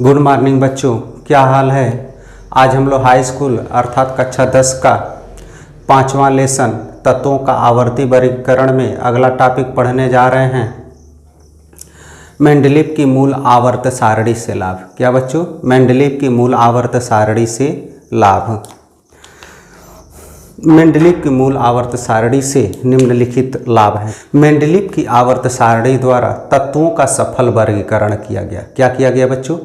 Good morning बच्चों, क्या हाल है। आज हम लोग हाई स्कूल अर्थात कक्षा 10 का 5वां लेसन तत्वों का आवर्ती वर्गीकरण में अगला टॉपिक पढ़ने जा रहे हैं। मेंडलीव की मूल आवर्त सारणी से लाभ। क्या बच्चों? मेंडलीव की मूल आवर्त सारणी से लाभ। मेंडलीव की मूल आवर्त सारणी से निम्नलिखित लाभ हैं। मेंडलीव की आवर्त सारणी द्वारा तत्वों का सफल वर्गीकरण किया गया। क्या किया गया बच्चों?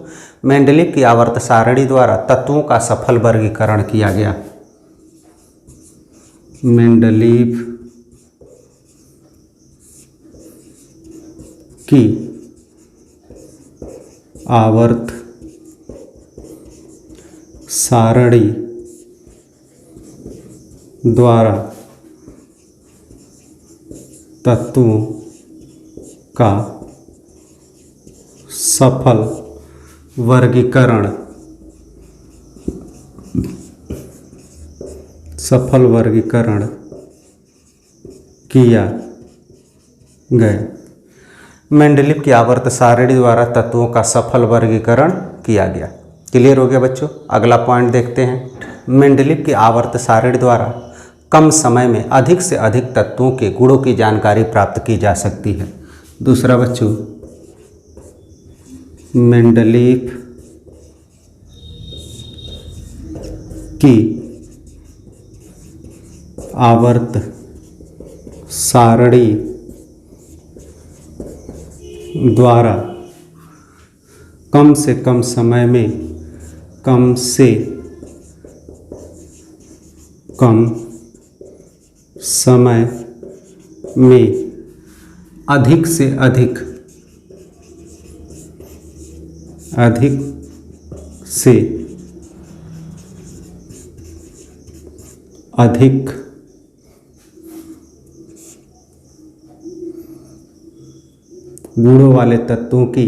मेंडलीव की आवर्त सारणी द्वारा तत्वों का सफल वर्गीकरण किया गया। मेंडलीव की आवर्त सारणी द्वारा तत्वों का सफल वर्गीकरण किया गया। मेंडलीव की आवर्त सारणी द्वारा तत्वों का सफल वर्गीकरण किया गया। क्लियर हो गया बच्चों? अगला पॉइंट देखते हैं। मेंडलीव की आवर्त सारणी द्वारा कम समय में अधिक से अधिक तत्वों के गुणों की जानकारी प्राप्त की जा सकती है। दूसरा बच्चों, मेंडलीव की आवर्त सारणी द्वारा कम से कम समय में अधिक से अधिक गुणों वाले तत्वों की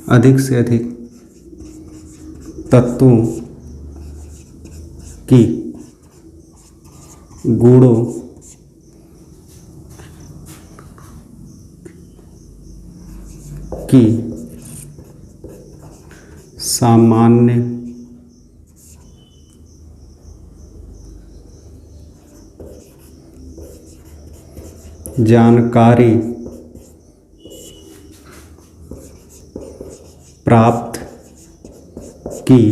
अधिक से अधिक तत्वों की गुणों की सामान्य जानकारी प्राप्त की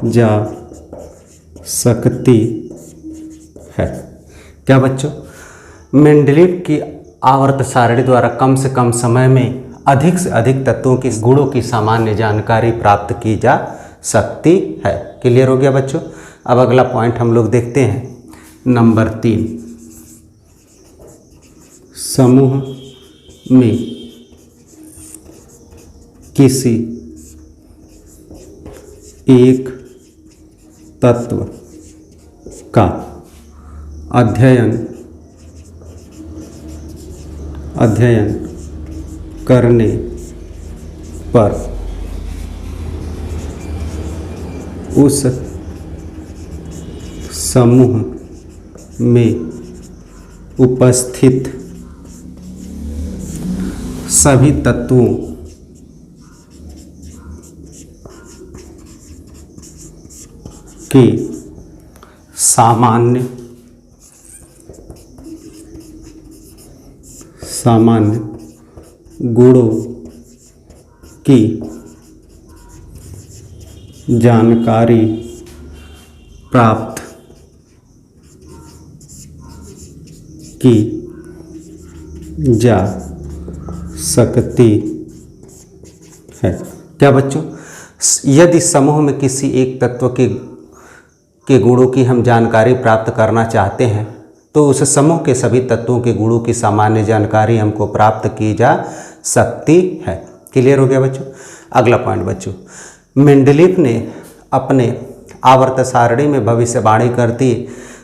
जा सकती है। क्या बच्चों? मेंडलीव की आवर्त सारणी द्वारा कम से कम समय में अधिक से अधिक तत्वों की गुणों की सामान्य जानकारी प्राप्त की जा सकती है। क्लियर हो गया बच्चों? अब अगला पॉइंट हम लोग देखते हैं, नंबर 3। समूह में किसी एक तत्व का अध्ययन करने पर उस समूह में उपस्थित सभी तत्वों के सामान्य गुणों की जानकारी प्राप्त की जा सकती है। क्या बच्चों? यदि समूह में किसी एक तत्व के गुणों की हम जानकारी प्राप्त करना चाहते हैं तो उस समूह के सभी तत्वों के गुणों की सामान्य जानकारी हमको प्राप्त की जा सकती है। क्लियर हो गया बच्चों? अगला पॉइंट बच्चों, मेंडलीव ने अपने आवर्त सारणी में भविष्यवाणी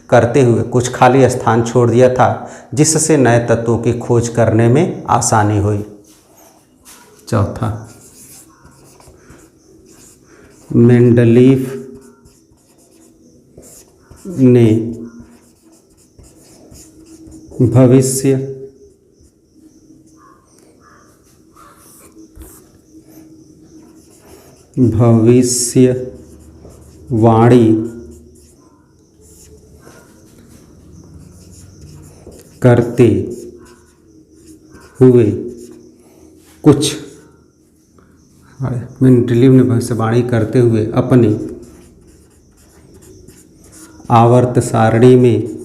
करते हुए कुछ खाली स्थान छोड़ दिया था जिससे नए तत्वों की खोज करने में आसानी हुई। चौथा, मेंडलीव ने भविष्यवाणी करते हुए कुछ मेंडलीव ने भविष्यवाणी करते हुए अपनी आवर्त सारणी में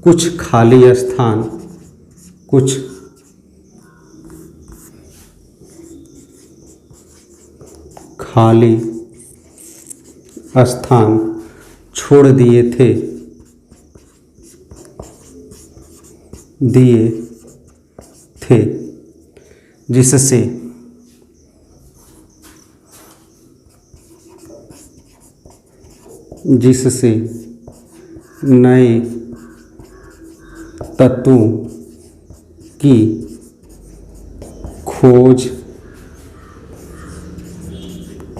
कुछ खाली स्थान छोड़ दिए थे जिससे नए तत्वों की खोज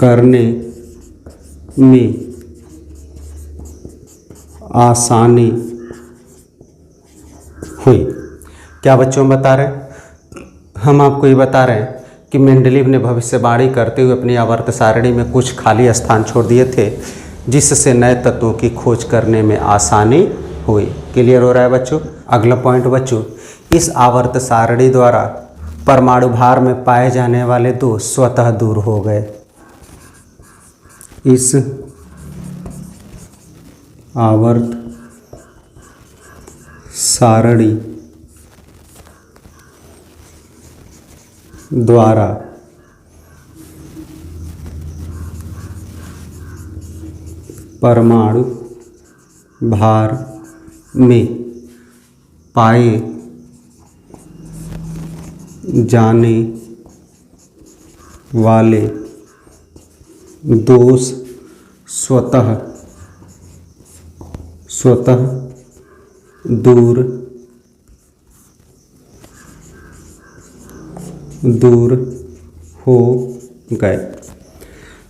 करने में आसानी हुई। क्या बच्चों हम बता रहे हैं? हम आपको ये बता रहे हैं कि मेंडलीव ने भविष्यवाणी करते हुए अपनी आवर्त सारणी में कुछ खाली स्थान छोड़ दिए थे जिससे नए तत्वों की खोज करने में आसानी हुई। क्लियर हो रहा है बच्चों? अगला पॉइंट बच्चों, इस आवर्त सारणी द्वारा परमाणु भार में पाए जाने वाले दोष स्वतः दूर हो गए। इस आवर्त सारणी द्वारा परमाणु भार में पाए जाने वाले दोष स्वतः दूर हो गए।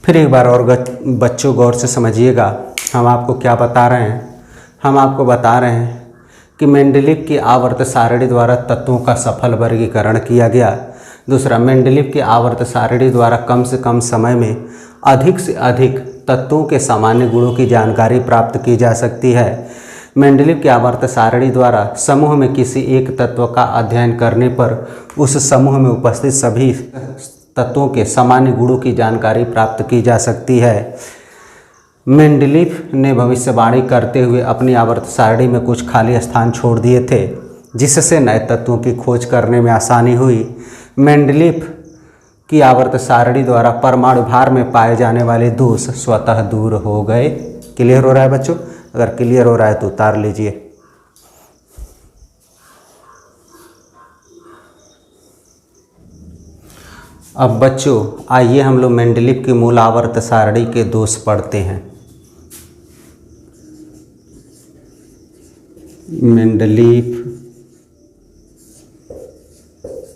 फिर एक बार और बच्चों गौर से समझिएगा, हम आपको क्या बता रहे हैं? हम आपको बता रहे हैं कि मेंडलीव की आवर्त सारणी द्वारा तत्वों का सफल वर्गीकरण किया गया। दूसरा, मेंडलीव की आवर्त सारणी द्वारा कम से कम समय में अधिक से अधिक तत्वों के सामान्य गुणों की जानकारी प्राप्त की जा सकती है। मेंडलीव की आवर्त सारणी द्वारा समूह में किसी एक तत्व का अध्ययन करने पर उस समूह में उपस्थित सभी तत्वों के सामान्य गुणों की जानकारी प्राप्त की जा सकती है। मेंडलीव ने भविष्यवाणी करते हुए अपनी आवर्त सारणी में कुछ खाली स्थान छोड़ दिए थे जिससे नए तत्वों की खोज करने में आसानी हुई। मेंडलीव की आवर्त सारणी द्वारा परमाणु भार में पाए जाने वाले दोष स्वतः दूर हो गए। क्लियर हो रहा है बच्चों? अगर क्लियर हो रहा है तो उतार लीजिए। अब बच्चों आइए हम लोग मेंडलीव की मूल आवर्त सारणी के दोष पढ़ते हैं। मेंडलीव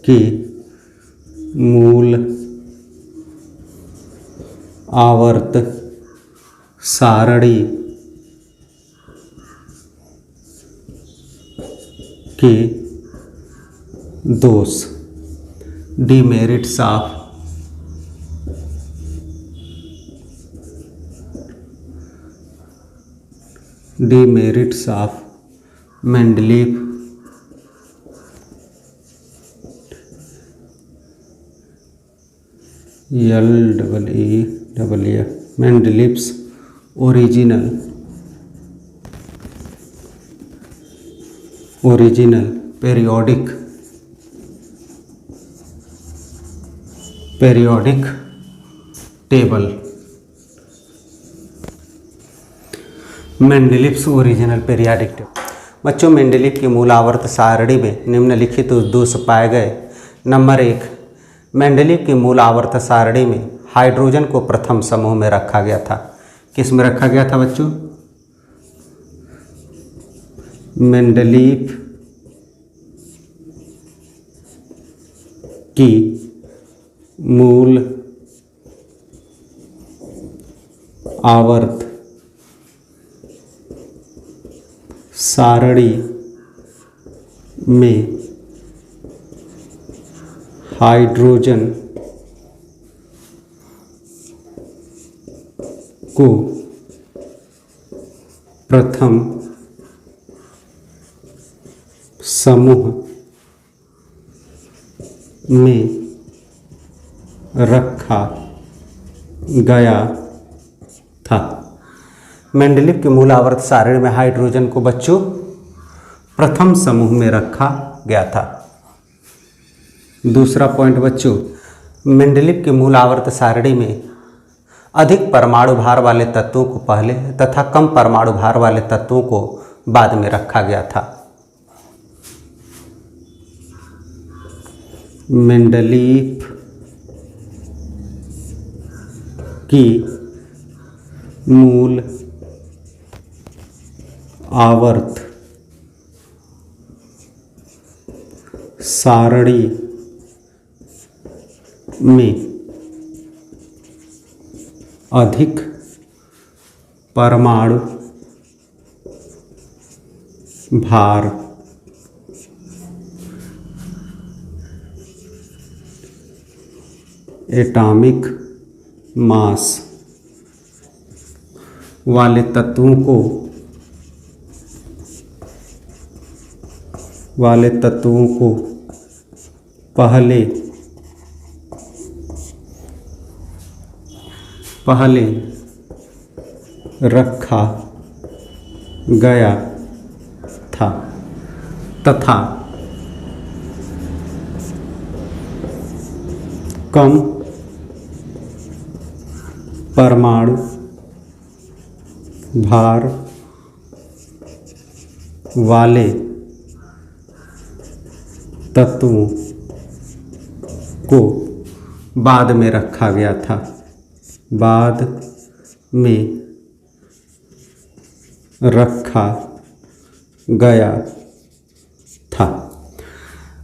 की मूल आवर्त सारणी के दोष। Demerits of Mendeleev Mendeleev's original periodic table. Mendeleev's original periodic table. बच्चों मेंडलीव की मूल आवर्त सारणी में निम्नलिखित दोष पाए गए। नंबर 1, मेंडलीव की मूल आवर्त सारणी में हाइड्रोजन को प्रथम समूह में रखा गया था। किस में रखा गया था बच्चों? मेंडलीव की मूल आवर्त सारणी में हाइड्रोजन को प्रथम समूह में रखा गया था। मेंडलीव के मूल आवर्त सारणी में हाइड्रोजन को बच्चों प्रथम समूह में रखा गया था। दूसरा पॉइंट बच्चों, मेंडलीव के मूल आवर्त सारणी में अधिक परमाणु भार वाले तत्वों को पहले तथा कम परमाणु भार वाले तत्वों को बाद में रखा गया था। मेंडलीव की मूल आवर्त सारणी में अधिक परमाणु भार एटॉमिक मास वाले तत्वों को पहले रखा गया था तथा कम परमाणु भार वाले तत्वों को बाद में रखा गया था। बाद में रखा गया था।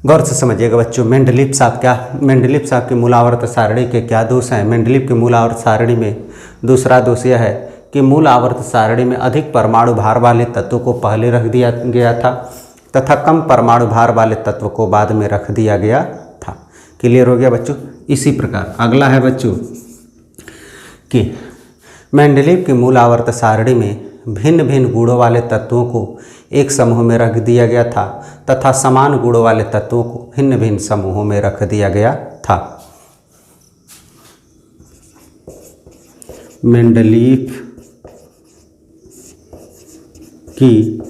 गौर से समझिएगा बच्चों, मेंडलीव साहब के मूलावर्त सारणी के क्या दोष हैं। मेंडलीव के मूलावर्त सारणी में दूसरा दोष यह है कि मूल आवर्त सारणी में अधिक परमाणु भार वाले तत्व को पहले रख दिया गया था तथा कम परमाणु भार वाले तत्व को बाद में रख दिया गया था। क्लियर हो गया बच्चों। इसी प्रकार अगला है बच्चों कि मेंडलीव के मूल आवर्त सारणी में भिन्न भिन्न गुणों वाले तत्वों को एक समूह में रख दिया गया था तथा समान गुणों वाले तत्वों को भिन्न भिन्न समूहों में रख दिया गया था। मेंडलीव की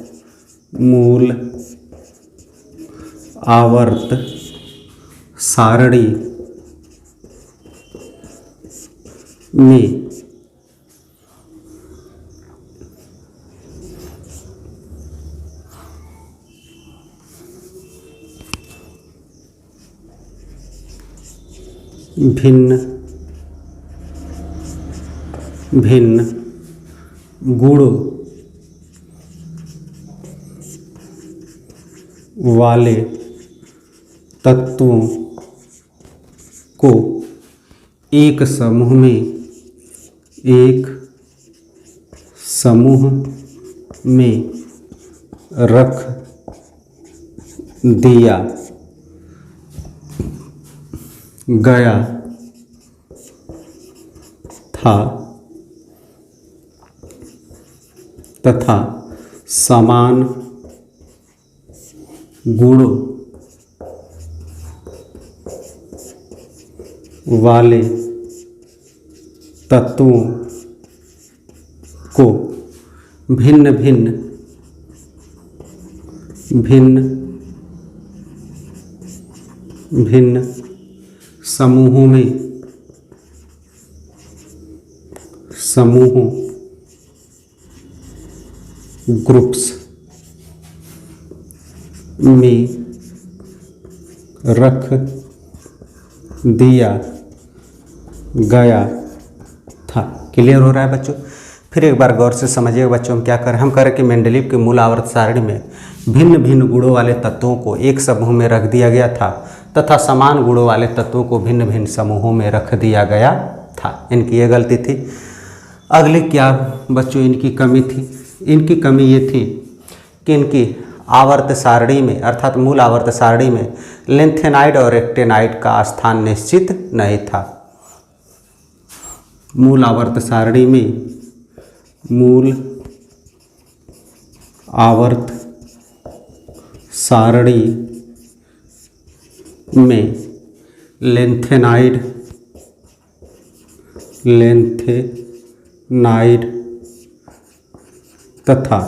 मूल आवर्त सारणी में भिन्न भिन्न गुणों वाले तत्वों को एक समूह में रख दिया गया था तथा समान गुणों वाले तत्वों को भिन्न भिन्न समूहों ग्रुप्स में रख दिया गया था। क्लियर हो रहा है बच्चों। फिर एक बार गौर से समझिएगा बच्चों, हम क्या करें, हम करें कि मेंडलीव के मूल आवर्त सारणी में भिन्न भिन्न गुणों वाले तत्वों को एक समूह में रख दिया गया था तथा समान गुणों वाले तत्वों को भिन्न भिन्न समूहों में रख दिया गया था। इनकी ये गलती थी। अगली क्या बच्चों इनकी कमी थी? इनकी कमी ये थी कि इनकी आवर्त सारणी में अर्थात मूल आवर्त सारणी में लेंथेनाइड और एक्टेनाइड का स्थान निश्चित नहीं था। मूल आवर्त सारणी में मूल आवर्त सारणी में लेंथेनाइड तथा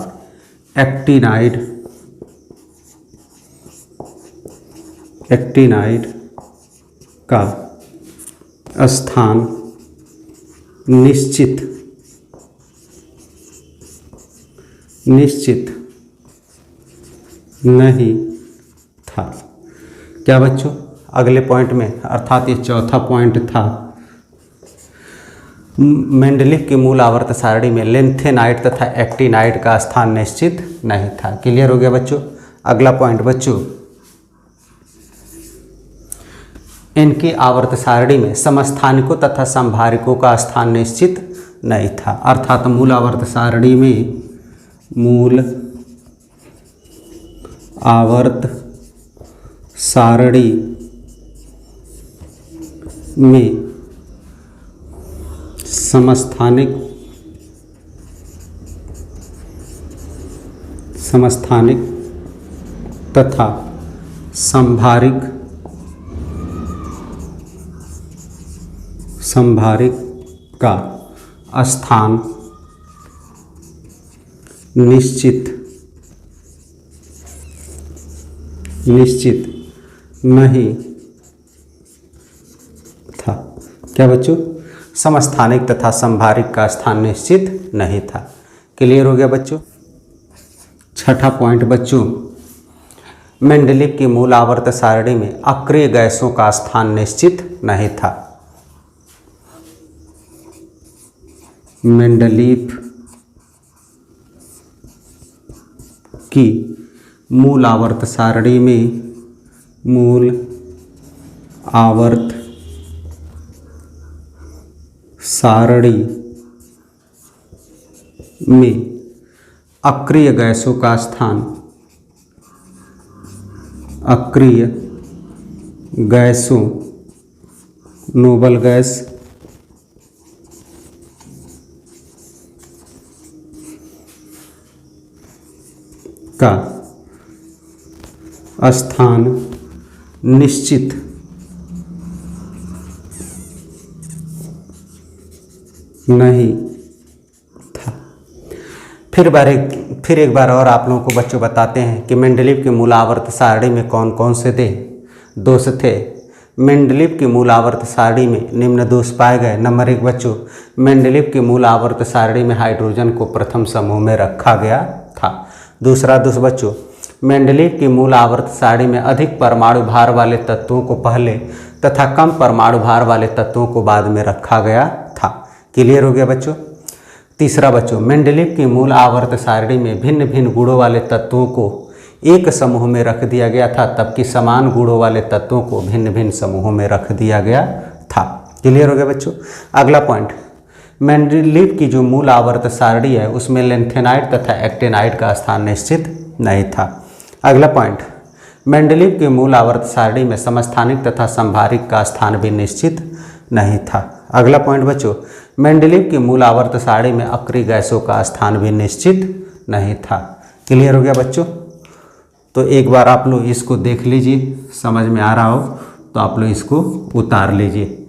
एक्टिनाइड का स्थान निश्चित नहीं था। क्या बच्चों, अगले पॉइंट में अर्थात ये चौथा पॉइंट था, मेंडलीव की मूल आवर्त सारणी में लेंथेनाइड तथा एक्टिनाइड का स्थान निश्चित नहीं था। क्लियर हो गया बच्चों। अगला पॉइंट बच्चों, इनकी आवर्त सारणी में समस्थानिकों तथा संभारिकों का स्थान निश्चित नहीं था। अर्थात मूल आवर्त सारणी में समस्थानिक तथा संभारिक का स्थान निश्चित नहीं था। क्या बच्चों, समस्थानिक तथा संभारिक का स्थान निश्चित नहीं था। क्लियर हो गया बच्चों। छठा पॉइंट बच्चों, मेंडलीव की मूल आवर्त सारणी में अक्रिय गैसों का स्थान निश्चित नहीं था। मेंडलीव की मूल आवर्त सारणी में अक्रिय गैसों का स्थान नोबल गैस का स्थान निश्चित नहीं था। फिर एक बार और आप लोगों को बच्चों बताते हैं कि मेंडलीव की मूल आवर्त सारणी में कौन कौन से दोष थे। मेंडलीव की मूल आवर्त सारणी में निम्न दोष पाए गए। नंबर 1 बच्चों, मेंडलीव की मूल आवर्त सारणी में हाइड्रोजन को प्रथम समूह में रखा गया था। दूसरा दोष बच्चों, मेंडलीव की मूल आवर्त सारणी में अधिक परमाणु भार वाले तत्वों को पहले तथा कम परमाणु भार वाले तत्वों को बाद में रखा गया था। क्लियर हो गया बच्चों। तीसरा बच्चों, मेंडलीव की मूल आवर्त सारणी में भिन्न भिन्न गुणों वाले तत्वों को एक समूह में रख दिया गया था, तबकि समान गुणों वाले तत्वों को भिन्न भिन्न समूहों में रख दिया गया था। क्लियर हो गया बच्चों। अगला पॉइंट, मेंडलीव की जो मूल आवर्त सारणी है उसमें लेंथेनाइड तथा एक्टिनाइड का स्थान निश्चित नहीं था। अगला पॉइंट, मेंडलीव की मूल आवर्त सारणी में समस्थानिक तथा संभारिक का स्थान भी निश्चित नहीं था। अगला पॉइंट बच्चों, मेंडलीव की मूल आवर्त सारणी में अक्रिय गैसों का स्थान भी निश्चित नहीं था। क्लियर हो गया बच्चों। तो एक बार आप लोग इसको देख लीजिए, समझ में आ रहा हो तो आप लोग इसको उतार लीजिए।